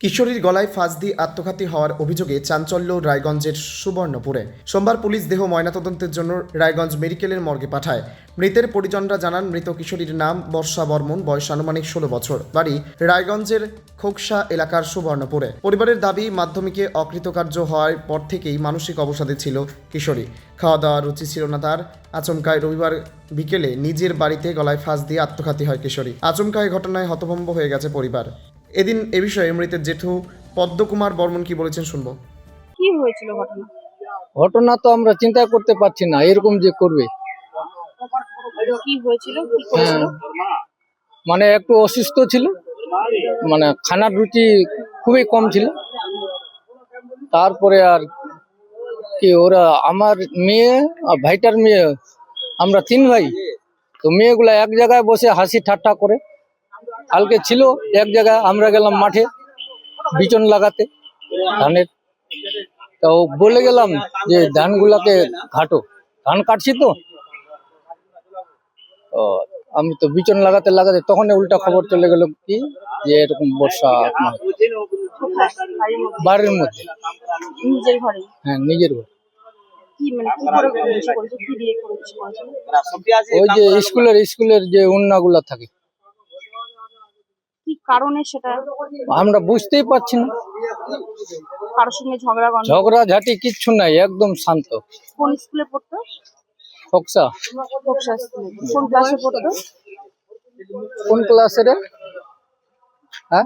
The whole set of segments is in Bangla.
কিশোরীর গলায় ফাঁস দিয়ে আত্মঘাতী হওয়ার অভিযোগে চাঞ্চল্য রায়গঞ্জের সুবর্ণপুরে। সোমবার পুলিশ দেহ ময়নাতদন্তের জন্য রায়গঞ্জ মেডিকেলের মর্গে পাঠায়। মৃতের পরিজনরা জানান, মৃত কিশোরীর নাম বর্ষা বর্মন, বয়স আনুমানিক 16 বছর, বাড়ি রায়গঞ্জের খোকসা এলাকার সুবর্ণপুরে। পরিবারের দাবি, মাধ্যমিকে অকৃতকার্য হওয়ার পর থেকেই মানসিক অবসাদে ছিল কিশোরী। খাওয়া দাওয়ার রুচি ছিল না তার। আচমকায় রবিবার বিকেলে নিজের বাড়িতে গলায় ফাঁস দিয়ে আত্মঘাতী হয় কিশোরী। আচমকায় ঘটনায় হতভম্ব হয়ে গেছে পরিবার। এদিন এ বিষয়ে মৃতের জেঠু পদ্মকুমার বর্মন কি বলেছেন শুনবো। কি হয়েছিল ঘটনা? ঘটনা তো আমরা চিন্তা করতে পারছি না এরকম যে করবে। কি হয়েছিল, কি করেছিল? মানে একটু অসুস্থ ছিল, মানে খানার রুচি খুবই কম ছিল। তারপরে আর কি, ওরা আমার মেয়ে আর ভাইটার মেয়ে, আমরা 3 ভাই, তো মেয়েগুলা এক জায়গায় বসে হাসি ঠাট্টা করে। কালকে ছিল এক জায়গায়, আমরা গেলাম মাঠে বিচন লাগাতে ধানের। তো বলে গেলাম যে ধানগুলাকে ঘাটো, ধান কাটছি তো আমি তো বিচন লাগাতে লাগাতে তখন উল্টা খবর চলে গেল কি যে এরকম বর্ষা বাড়ির মধ্যে। নিজের ঘরে? হ্যাঁ, নিজের ঘর। কি মানে কি করে করেছে, কি দিয়ে করেছে? ওই যে স্কুলের যে উন্নাগুলা থাকে। কি কারণে সেটা আমরা বুঝতেই পারছি না। কারোর সঙ্গে ঝগড়াঝাটি কিচ্ছু নাই, একদম শান্ত। কোন স্কুলে পড়তো? খোকসা। খোকসা স্কুলে। কোন ক্লাসে পড়তো? কোন ক্লাসে রে?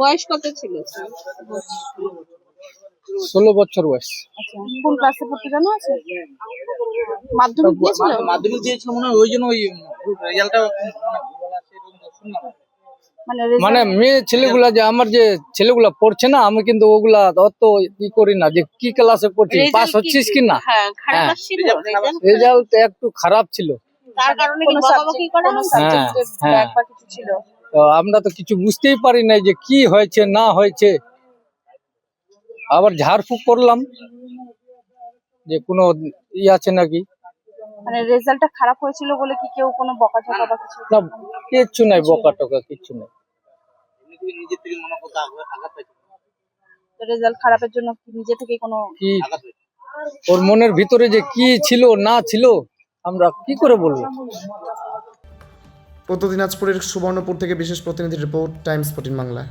বয়স কত ছিল? 16 বছর বয়স। আচ্ছা, কোন ক্লাসে পড়তো জানো আছে? মাধ্যমিক দিয়েছিল? মাধ্যমিক দিয়েছিল মনে হয়, ওই জন্য ওই রেজাল্টটা মানে মেয়ে ছেলেগুলা, যে আমার যে ছেলেগুলা পড়ছে না, আমি কিন্তু ওগুলা অত ই করি না যে কি ক্লাসে পড়ছিস, পাস হচ্ছিস কি না। হ্যাঁ, খারাপ ছিল রেজাল্ট একটু খারাপ ছিল। তার কারণে কি বকাবকি করা হয়েছে? ব্যাক বা কিছু ছিল? তো আমরা তো কিছু বুঝতেই পারি না যে কি হয়েছে না হয়েছে। আবার ঝাড়ফুঁক করলাম যে কোনো ই আছে নাকি। মানে রেজাল্টটা খারাপ হয়েছিল বলে কি কেউ কোনো বকাঝকা বা কিছু? না, কিচ্ছু নাই, বকা টকা কিচ্ছু নাই। নিজের থেকে মনে করতে আঘাত পাইছে। রেজাল্ট খারাপের জন্য কি নিজে থেকে কোনো কি ওর মনের ভিতরে যে কি ছিল না ছিল আমরা কি করে বলবো। উত্তর দিনাজপুরের সুবর্ণপুর থেকে বিশেষ প্রতিনিধি রিপোর্ট, টাইমস 14 বাংলা।